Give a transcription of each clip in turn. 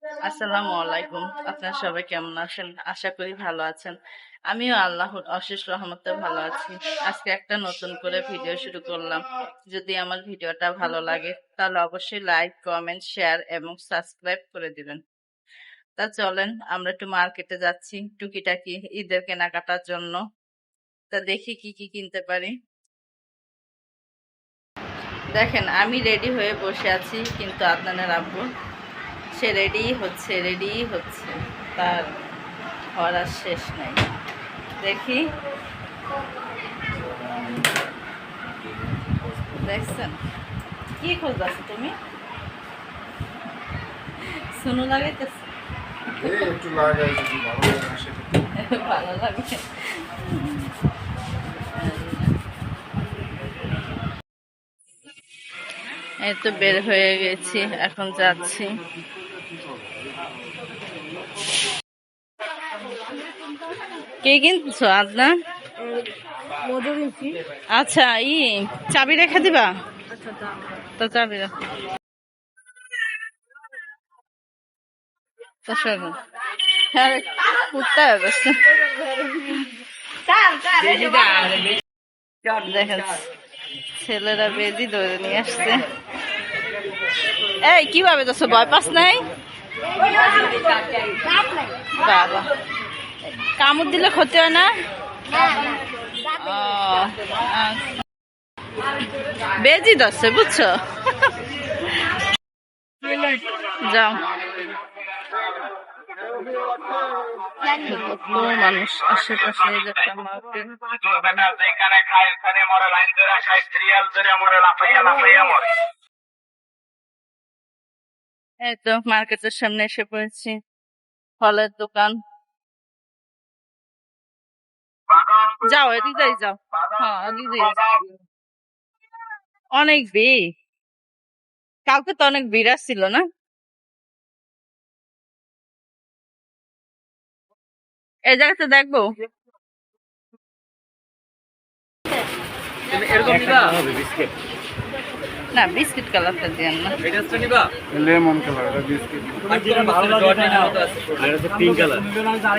আসসালামু আলাইকুম। আপনারা সবাই কেমন আছেন? আশা করি ভালো আছেন। আমিও আল্লাহর অশেষ রহমতে ভালো আছি। আজকে একটা নতুন করে ভিডিও শুরু করলাম। যদি আমার ভিডিওটা ভালো লাগে তাহলে অবশ্যই লাইক, কমেন্ট, শেয়ার এবং সাবস্ক্রাইব করে দিবেন। তা চলেন আমরা একটু মার্কেটে যাচ্ছি টুকিটাকি ঈদের কেনাকাটার জন্য। তা দেখি কি কি কিনতে পারি। দেখেন আমি রেডি হয়ে বসে আছি, কিন্তু আদনানের আব্বু সে রেডি হচ্ছে, তার হওয়ার আর শেষ নাই। দেখি, দেখছেন কি খুঁজতেছো তুমি? শুনু লাগাইতেছ? একটু লাগাই যদি ভালো লাগে। এই তো বের হয়ে গেছি, এখন যাচ্ছি। কে কিনছো আদনা? আচ্ছা, চাবি রেখে দিবা? তো চাবি রাখো। তো শোনো, হ্যাঁ কুত্তা গেছে। দেখেন ছেলেরা বেদি ধরে নিয়ে আসছে। এই কিভাবে যাচ্ছ, ভয় পাস নাই? বাবা, কামড় দিলে ক্ষতি হয় না? ও, বেজি ধরছে বুঝছো? যাও। কত মানুষ আশেপাশে, এই যে একটা মার্কেট। এই তো মার্কেটের সামনে এসে পড়েছি। ফলের দোকান। যাও এদিক যাই, যাও। হ্যাঁ এদিক যাই। অনেক ভিড়, কালকে তো অনেক ভিড় আসছিল না? এই জায়গাতে দেখবো। না বিস্কিট কালারটা দিয়েন না। Lemon colour biscuit. Pink colour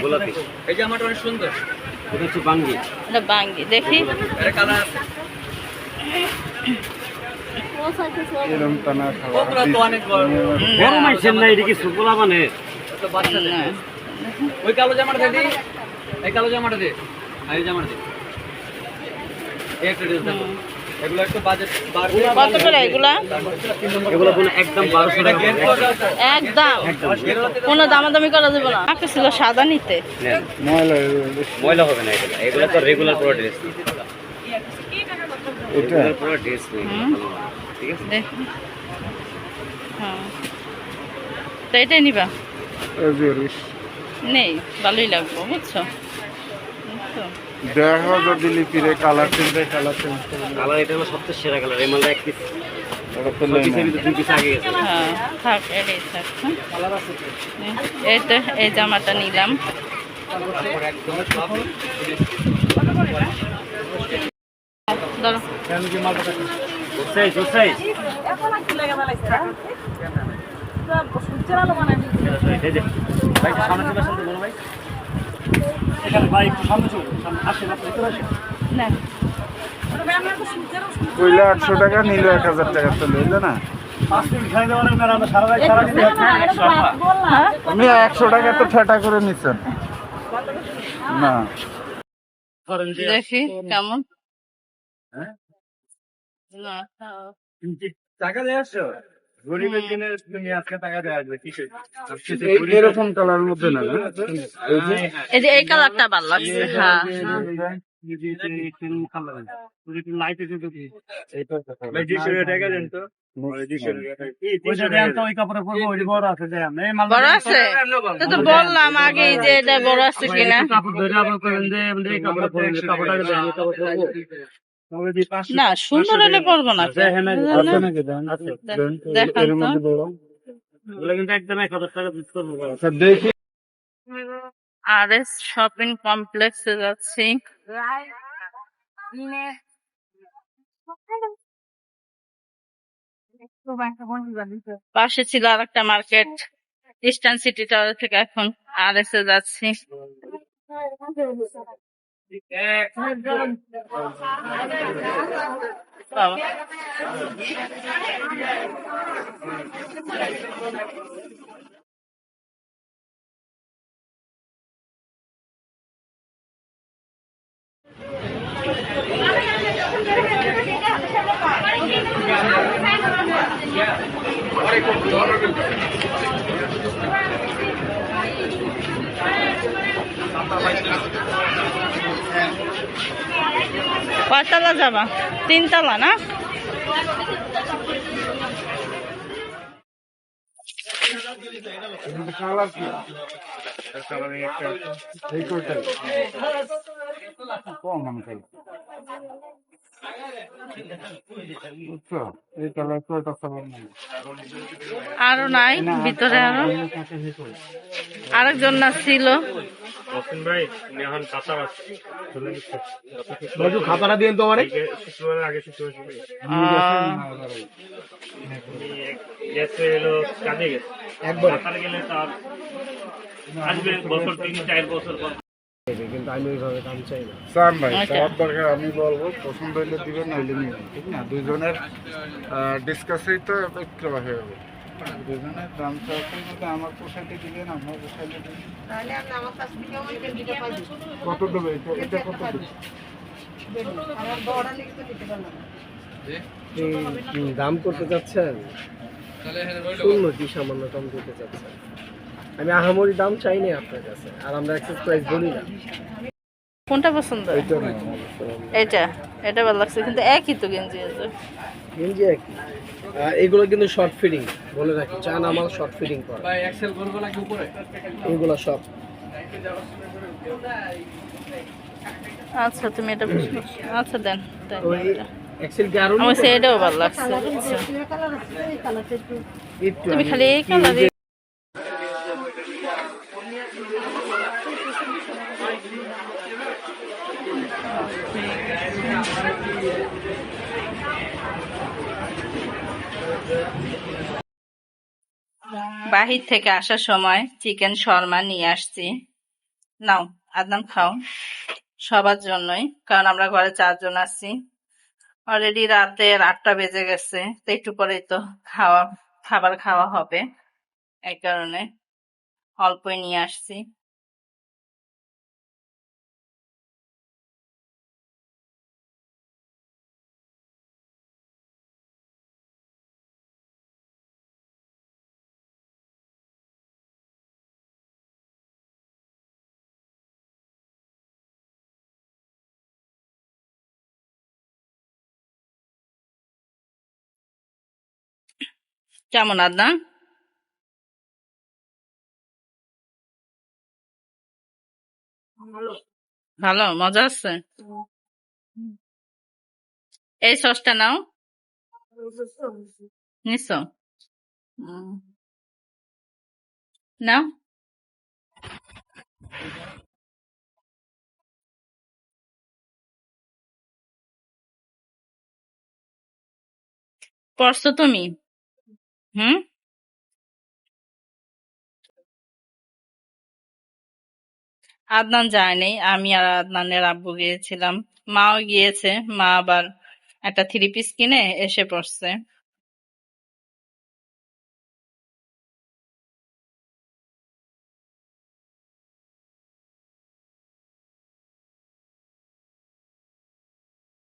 গোলাপি। এই যে আমারটা অনেক সুন্দর। এটা হচ্ছে বাঙ্গি। এটা বাঙ্গি, দেখি। এরকম টানা খাওয়া গরম আইছেন না, এটা কি সুপলা মানে? না। ওই কালো জামাটা দে, এই কালো জামাটা দে, আর এই জামাটা দে। এই একটা ড্রেস দেখো। এগুলো একটু বাজেট কত করে এগুলা? এগুলো কোনো একদম 1200 টাকা। একদম কোনো দামাদামি করা যাবে না। আমাকে ছিল সাদা নিতে। ময়লা ময়লা হবে না এগুলো। এগুলো তো রেগুলার পুরো ড্রেস। এটা পুরো ড্রেস নেই। ঠিক আছে? দেখি। হ্যাঁ, তো এটাই নিবা? নেই, ভালোই লাগবে বুঝছো। বুঝছো? 1,500 দিলি ফিরে কালার চেঞ্জ কালার এটা হলো সবচেয়ে সেরা কালার। এই মালটা এক পিস দুই পিস আগে গেছে। হ্যাঁ থাক, এটাই থাক। এই তো এই জামাটা নিলাম। ধরো। না কইলে 800 টাকা নিল 1,000 টাকা তো লইলে না। আমি 100 টাকা তো ঠেটা করে নিছেন না। দেখি কেমন। না, টাকা দিয়ে আসছো গরিবের দিনে তুমি আজকে টাকা দিয়ে আসবে এরকম কালার মধ্যে না। এই যে এই কালারটা ভালো লাগছে। হ্যাঁ বড় আছে তো বললাম আগেই যে এটা বড় আছে কিনা। না সুন্দর হলে পড়বো না। দেখান তো। দেখি আর এস শপিং কমপ্লেক্সে যাচ্ছি। পাশে ছিল আর একটা মার্কেট, ইস্টার্ন সিটি টাওয়ার থেকে এখন RS এ যাচ্ছি। বাবা, কয়তলা যাবা? 3 তলা না? কালার কি কালারিং একটা এই করতে কম আমি খাই বুঝছো এই কালার তো এটা কালার নাই আরো নাই ভিতরে, আরেকজন না ছিল। ভাই এখন কাঁচা আছে খাতাটা দিয়ে তো আমার শুক্রবারের আগে গেছে এলো কাজে গেছে একবার গেলে তার আসবে বছর 3-4 বছর পর। কিন্তু আমি ওইভাবে দাম চাই না চান ভাই সব দরকার আমি বলবো পছন্দ হইলে দিবেন নইলে নিবেন ঠিক না দুইজনের ডিসকাসেই তো একটু হয়ে যাবে দুজনের দাম চাচ্ছেন যদি আমার পোশাকে দিলেন আমার পোশাকে দিলেন তাহলে আপনি আমার কাছ থেকে ওই দিতে পারবেন কত দেবে এটা কত দেবে আমার বড় লিখতে দিতে পারলাম দাম করতে চাচ্ছেন শূন্য কি সামান্য দাম দিতে চাচ্ছেন আমি আহামরি দাম চাই না আপনার কাছে আর আমরা এক্সেস প্রাইস বলি না কোনটা পছন্দ? এটা এটা ভালো লাগছে, কিন্তু একই তো গেঞ্জি আছে। গেঞ্জি একই এগুলো কিন্তু শর্ট ফিটিং বলে রাখি চান আমার শর্ট ফিটিং করে ভাই এক্সেল করবো নাকি উপরে? এগুলো সব আচ্ছা তুমি এটা বুঝছো, আচ্ছা দেন দেন ওই এটা। এক্সেল কি আরো আমার সেটাও ভালো লাগছে। আচ্ছা। একটু তুমি খালি এই কালারে বাহির থেকে আসার সময় চিকেন শর্মা নিয়ে আসছি। নাও আদনান খাও, সবার জন্যই, কারণ আমরা ঘরে 4 জন আছি। অলরেডি রাতের 8টা বেজে গেছে, তো একটু পরেই তো খাবার খাওয়া হবে, এই কারণে অল্পই নিয়ে আসছি। কেমন আদনান? ভালো, মজা আছে? এই সসটা নাও, নিছো? নাও। পড়ছো তুমি? হুম। আদনান যায়নি, আমি আর আদনানের আব্বু গিয়েছিলাম। মাও গিয়েছে, মা আবার একটা 3 পিস কিনে এসে পড়ছে।